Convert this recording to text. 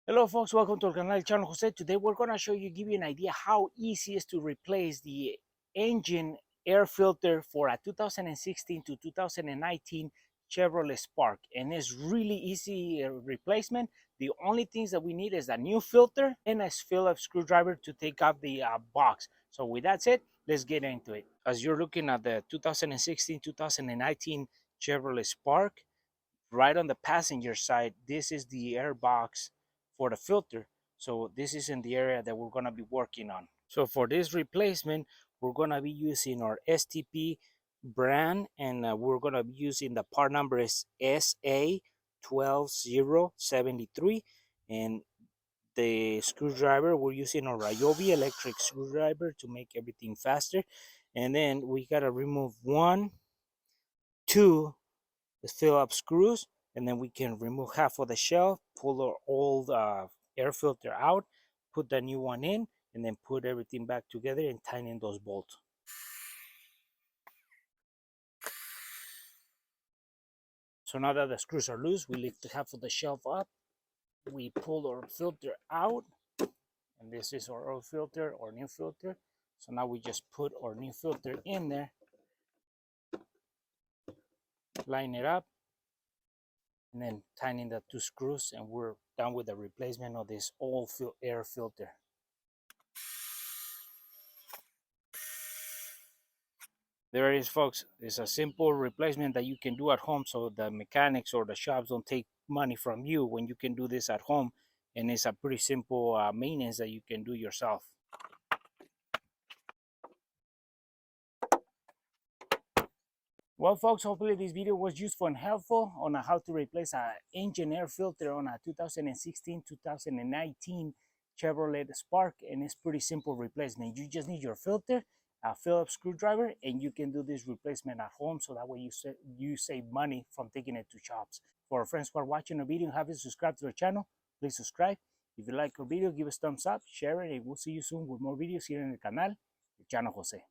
Hello folks, welcome to our canal Channel Jose. Today we're going to give you an idea how easy it is to replace the engine air filter for a 2016 to 2019 Chevrolet Spark, and it's really easy replacement. The only things that we need is a new filter and a Phillips screwdriver to take off the box. So with that said, let's get into it. As you're looking at the 2016-2019 Chevrolet Spark, right on the passenger side, this is the air box for the filter. So this is in the area that we're going to be working on. So for this replacement, we're going to be using our STP brand, and we're going to be using the part number is SA12073, and the screwdriver we're using a Ryobi electric screwdriver to make everything faster. And then we got to remove one, two the Phillips screws, and then we can remove half of the shelf, pull our old air filter out, put the new one in, and then put everything back together and tighten those bolts. So now that the screws are loose, we lift half of the shelf up, we pull our filter out, and this is our old filter or new filter. So now we just put our new filter in there, line it up, and then tighten the two screws, and we're done with the replacement of this old air filter. There it is, folks. It's a simple replacement that you can do at home, so the mechanics or the shops don't take money from you when you can do this at home, and it's a pretty simple maintenance that you can do yourself. Well folks, hopefully this video was useful and helpful on how to replace an engine air filter on a 2016-2019 Chevrolet Spark, and it's pretty simple replacement. You just need your filter, a Phillips screwdriver, and you can do this replacement at home, so that way you save money from taking it to shops. For our friends who are watching the video and haven't subscribed to the channel, please subscribe. If you like our video, give us a thumbs up, share it, and we'll see you soon with more videos here in the canal, Channel Jose.